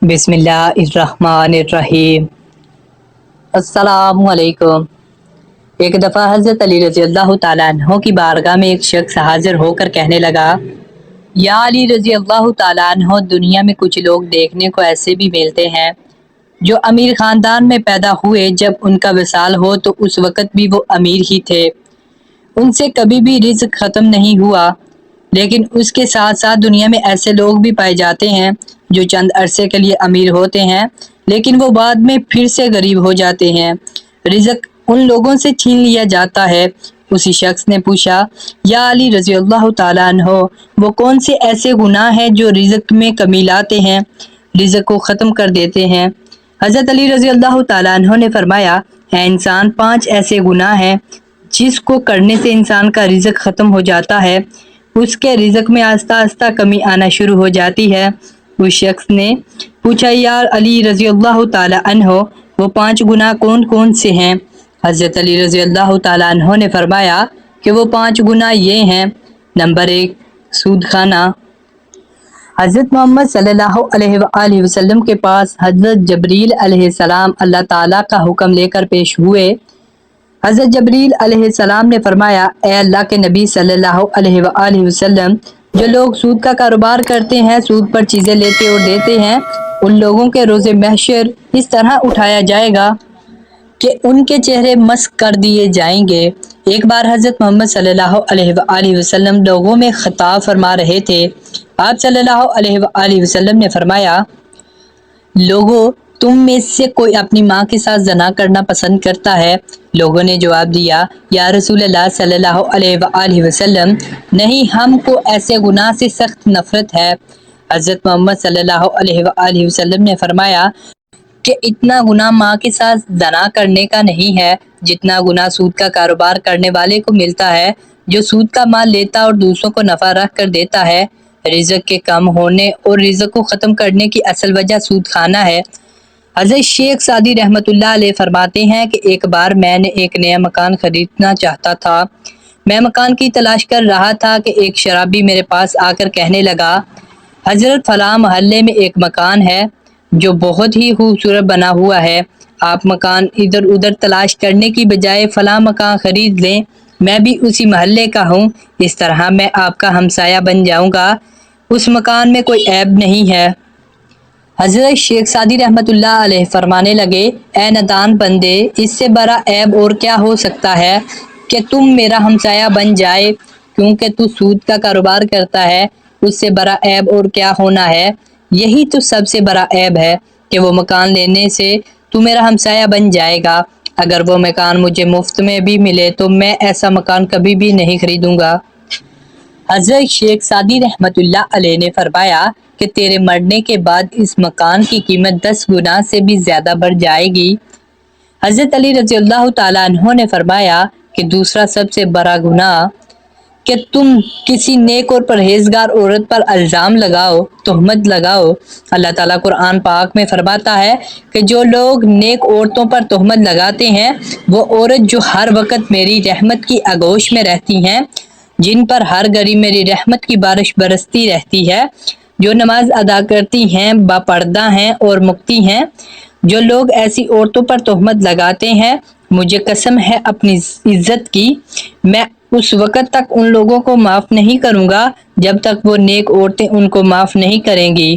بسم اللہ الرحمن الرحیم۔ السلام علیکم۔ ایک دفعہ حضرت علی رضی اللہ تعالیٰ عنہ کی بارگاہ میں ایک شخص حاضر ہو کر کہنے لگا، یا علی رضی اللہ تعالیٰ عنہ، دنیا میں کچھ لوگ دیکھنے کو ایسے بھی ملتے ہیں جو امیر خاندان میں پیدا ہوئے، جب ان کا وصال ہو تو اس وقت بھی وہ امیر ہی تھے، ان سے کبھی بھی رزق ختم نہیں ہوا۔ لیکن اس کے ساتھ ساتھ دنیا میں ایسے لوگ بھی پائے جاتے ہیں جو چند عرصے کے لیے امیر ہوتے ہیں لیکن وہ بعد میں پھر سے غریب ہو جاتے ہیں، رزق ان لوگوں سے چھین لیا جاتا ہے۔ اسی شخص نے پوچھا، یا علی رضی اللہ تعالیٰ عنہ، وہ کون سے ایسے گناہ ہیں جو رزق میں کمی لاتے ہیں، رزق کو ختم کر دیتے ہیں؟ حضرت علی رضی اللہ تعالیٰ عنہ نے فرمایا، اے انسان، 5 ایسے گناہ ہیں جس کو کرنے سے انسان کا رزق ختم ہو جاتا ہے، اس کے رزق میں آہستہ آہستہ کمی آنا شروع ہو جاتی ہے۔ اس شخص نے پوچھا، یا علی رضی اللہ تعالیٰ عنہ، وہ 5 گناہ کون کون سے ہیں؟ حضرت علی رضی اللہ تعالیٰ عنہ نے فرمایا کہ وہ 5 گناہ یہ ہیں۔ نمبر 1، سود کھانا۔ حضرت محمد صلی اللہ علیہ وآلہ وسلم کے پاس حضرت جبریل علیہ السلام اللہ تعالیٰ کا حکم لے کر پیش ہوئے۔ حضرت جبریل علیہ السلام نے فرمایا، اے اللہ کے نبی صلی اللہ علیہ وآلہ وسلم، جو لوگ سود کا کاروبار کرتے ہیں، سود پر چیزیں لیتے اور دیتے ہیں، ان لوگوں کے روز محشر اس طرح اٹھایا جائے گا کہ ان کے چہرے مسخ کر دیے جائیں گے۔ ایک بار حضرت محمد صلی اللہ علیہ وآلہ وسلم لوگوں میں خطاب فرما رہے تھے۔ آپ صلی اللہ علیہ وآلہ وسلم نے فرمایا، لوگوں، تم میں سے کوئی اپنی ماں کے ساتھ زنا کرنا پسند کرتا ہے؟ لوگوں نے جواب دیا، یا رسول اللہ صلی اللہ علیہ وآلہ وسلم، نہیں، ہم کو ایسے گناہ سے سخت نفرت ہے۔ حضرت محمد صلی اللہ علیہ وآلہ وسلم نے فرمایا کہ اتنا گناہ ماں کے ساتھ زنا کرنے کا نہیں ہے جتنا گناہ سود کا کاروبار کرنے والے کو ملتا ہے، جو سود کا مال لیتا اور دوسروں کو نفع رکھ کر دیتا ہے۔ رزق کے کم ہونے اور رزق کو ختم کرنے کی اصل وجہ سود کھانا ہے۔ حضرت شیخ سعدی رحمۃ اللہ علیہ فرماتے ہیں کہ ایک بار میں نے ایک نیا مکان خریدنا چاہتا تھا۔ میں مکان کی تلاش کر رہا تھا کہ ایک شرابی میرے پاس آ کر کہنے لگا، حضرت فلاں محلے میں ایک مکان ہے جو بہت ہی خوبصورت بنا ہوا ہے، آپ مکان ادھر ادھر تلاش کرنے کی بجائے فلاں مکان خرید لیں، میں بھی اسی محلے کا ہوں، اس طرح میں آپ کا ہمسایہ بن جاؤں گا، اس مکان میں کوئی عیب نہیں ہے۔ حضرت شیخ سعدی رحمۃ اللہ علیہ فرمانے لگے، اے نادان بندے، اس سے بڑا عیب اور کیا ہو سکتا ہے کہ تم میرا ہمسایہ بن جائے، کیونکہ تو سود کا کاروبار کرتا ہے، اس سے بڑا عیب اور کیا ہونا ہے؟ یہی تو سب سے بڑا عیب ہے کہ وہ مکان لینے سے تو میرا ہمسایہ بن جائے گا، اگر وہ مکان مجھے مفت میں بھی ملے تو میں ایسا مکان کبھی بھی نہیں خریدوں گا۔ حضرت شیخ سعدی رحمۃ اللہ علیہ نے فرمایا کہ تیرے مرنے کے بعد اس مکان کی قیمت 10 گنا سے بھی زیادہ بڑھ جائے گی۔ حضرت علی رضی اللہ تعالیٰ عنہ نے فرمایا کہ دوسرا سب سے بڑا گناہ کہ تم کسی نیک اور پرہیزگار عورت پر الزام لگاؤ، تہمت لگاؤ۔ اللہ تعالیٰ قرآن پاک میں فرماتا ہے کہ جو لوگ نیک عورتوں پر تہمت لگاتے ہیں، وہ عورت جو ہر وقت میری رحمت کی آغوش میں رہتی ہیں، جن پر ہر گھڑی میری رحمت کی بارش برستی رہتی ہے، جو نماز ادا کرتی ہیں، باپردہ ہیں اور مقتی ہیں، جو لوگ ایسی عورتوں پر تہمت لگاتے ہیں، مجھے قسم ہے اپنی عزت کی، میں اس وقت تک ان لوگوں کو معاف نہیں کروں گا جب تک وہ نیک عورتیں ان کو معاف نہیں کریں گی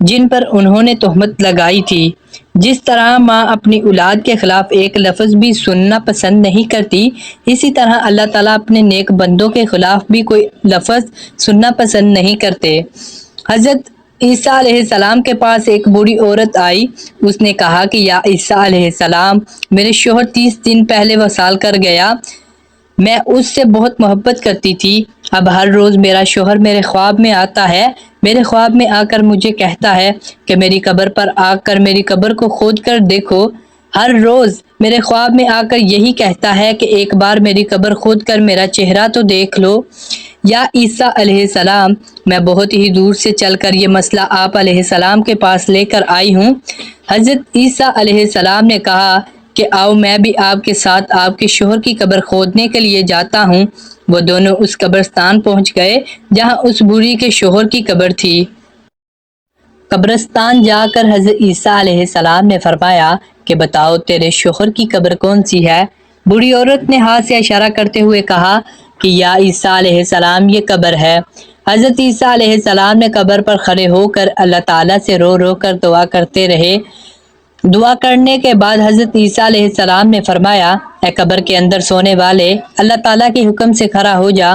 جن پر انہوں نے تہمت لگائی تھی۔ جس طرح ماں اپنی اولاد کے خلاف ایک لفظ بھی سننا پسند نہیں کرتی، اسی طرح اللہ تعالیٰ اپنے نیک بندوں کے خلاف بھی کوئی لفظ سننا پسند نہیں کرتے۔ حضرت عیسیٰ علیہ السلام کے پاس ایک بوڑھی عورت آئی، اس نے کہا کہ یا عیسیٰ علیہ السلام، میرے شوہر 30 دن پہلے وصال کر گیا، میں اس سے بہت محبت کرتی تھی، اب ہر روز میرا شوہر میرے خواب میں آتا ہے، میرے خواب میں آ کر مجھے کہتا ہے کہ میری قبر پر آ کر میری قبر کو کھود کر دیکھو، ہر روز میرے خواب میں آ کر یہی کہتا ہے کہ ایک بار میری قبر کھود کر میرا چہرہ تو دیکھ لو۔ یا عیسیٰ علیہ السلام، میں بہت ہی دور سے چل کر یہ مسئلہ آپ علیہ السلام کے پاس لے کر آئی ہوں۔ حضرت عیسیٰ علیہ السلام نے کہا کہ آؤ میں بھی آپ کے ساتھ آپ کے شوہر کی قبر کھودنے کے لیے جاتا ہوں۔ وہ دونوں اس قبرستان پہنچ گئے جہاں اس بوڑھی کے شوہر کی قبر تھی۔ قبرستان جا کر حضرت عیسیٰ علیہ السلام نے فرمایا کہ بتاؤ تیرے شوہر کی قبر کون سی ہے؟ بوڑھی عورت نے ہاتھ سے اشارہ کرتے ہوئے کہا کہ یا عیسیٰ علیہ السلام یہ قبر ہے۔ حضرت عیسیٰ علیہ السلام نے قبر پر کھڑے ہو کر اللہ تعالیٰ سے رو رو کر دعا کرتے رہے۔ دعا کرنے کے بعد حضرت عیسیٰ علیہ السلام نے فرمایا اے قبر کے اندر سونے والے، اللہ تعالیٰ کے حکم سے کھڑا ہو جا۔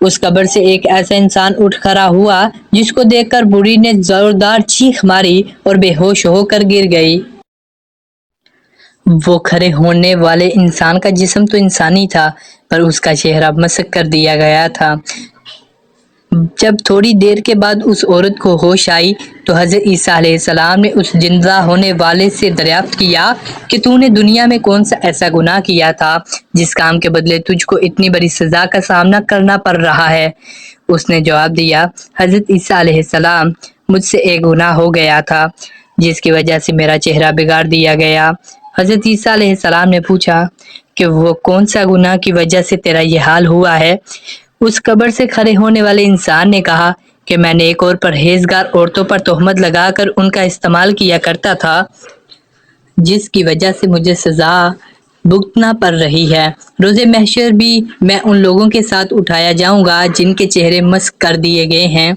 اس قبر سے ایک ایسا انسان اٹھ کھڑا ہوا جس کو دیکھ کر بوڑھی نے زوردار چیخ ماری اور بے ہوش ہو کر گر گئی۔ وہ کھڑے ہونے والے انسان کا جسم تو انسانی تھا پر اس کا چہرہ مسخ کر دیا گیا تھا۔ جب تھوڑی دیر کے بعد اس عورت کو ہوش آئی تو حضرت عیسیٰ علیہ السلام نے اس زندہ ہونے والے سے دریافت کیا کہ تو نے دنیا میں کون سا ایسا گناہ کیا تھا جس کام کے بدلے تجھ کو اتنی بڑی سزا کا سامنا کرنا پڑ رہا ہے؟ اس نے جواب دیا حضرت عیسیٰ علیہ السلام، مجھ سے ایک گناہ ہو گیا تھا جس کی وجہ سے میرا چہرہ بگاڑ دیا گیا۔ حضرت عیسیٰ علیہ السلام نے پوچھا کہ وہ کون سا گناہ کی وجہ سے تیرا یہ حال ہوا ہے؟ اس قبر سے کھڑے ہونے والے انسان نے کہا کہ میں نے ایک اور پرہیزگار عورتوں پر تہمت لگا کر ان کا استعمال کیا کرتا تھا جس کی وجہ سے مجھے سزا بھگتنا پڑ رہی ہے۔ روز محشر بھی میں ان لوگوں کے ساتھ اٹھایا جاؤں گا جن کے چہرے مسخ کر دیے گئے ہیں۔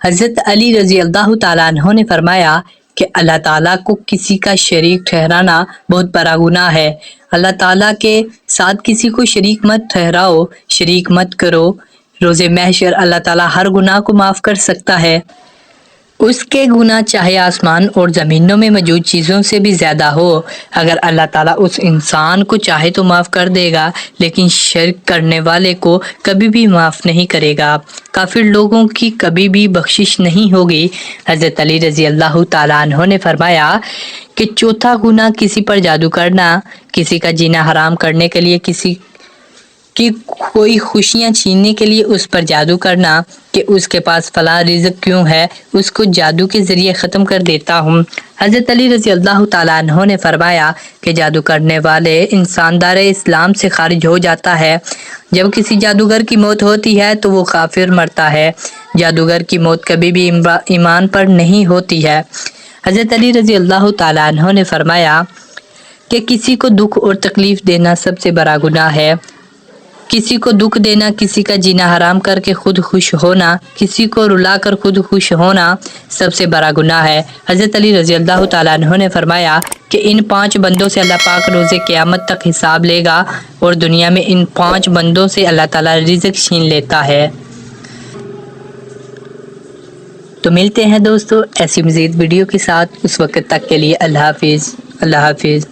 حضرت علی رضی اللہ تعالیٰ عنہ نے فرمایا کہ اللہ تعالیٰ کو کسی کا شریک ٹھہرانا بہت بڑا گناہ ہے۔ اللہ تعالیٰ کے ساتھ کسی کو شریک مت ٹھہراؤ، شریک مت کرو۔ روز محشر اللہ تعالیٰ ہر گناہ کو معاف کر سکتا ہے۔ اس کے گناہ چاہے آسمان اور زمینوں میں موجود چیزوں سے بھی زیادہ ہو۔ اگر اللہ تعالیٰ اس انسان کو چاہے تو معاف کر دے گا لیکن شرک کرنے والے کو کبھی بھی معاف نہیں کرے گا۔ کافر لوگوں کی کبھی بھی بخشش نہیں ہوگی۔ حضرت علی رضی اللہ تعالیٰ عنہ نے فرمایا کہ چوتھا گناہ کسی پر جادو کرنا، کسی کا جینا حرام کرنے کے لیے، کسی کی کوئی خوشیاں چھیننے کے لیے اس پر جادو کرنا کہ اس کے پاس فلاں رزق کیوں ہے، اس کو جادو کے ذریعے ختم کر دیتا ہوں۔ حضرت علی رضی اللہ تعالیٰ عنہ نے فرمایا کہ جادو کرنے والے انسان دار اسلام سے خارج ہو جاتا ہے۔ جب کسی جادوگر کی موت ہوتی ہے تو وہ کافر مرتا ہے۔ جادوگر کی موت کبھی بھی ایمان پر نہیں ہوتی ہے۔ حضرت علی رضی اللہ تعالیٰ عنہ نے فرمایا کہ کسی کو دکھ اور تکلیف دینا سب سے بڑا گناہ ہے۔ کسی کو دکھ دینا، کسی کا جینا حرام کر کے خود خوش ہونا، کسی کو رلا کر خود خوش ہونا سب سے بڑا گناہ ہے۔ حضرت علی رضی اللہ تعالیٰ عنہ نے فرمایا کہ ان 5 بندوں سے اللہ پاک روز قیامت تک حساب لے گا اور دنیا میں ان 5 بندوں سے اللہ تعالیٰ رزق چھین لیتا ہے۔ تو ملتے ہیں دوستو ایسی مزید ویڈیو کے ساتھ، اس وقت تک کے لیے اللہ حافظ۔ اللہ حافظ۔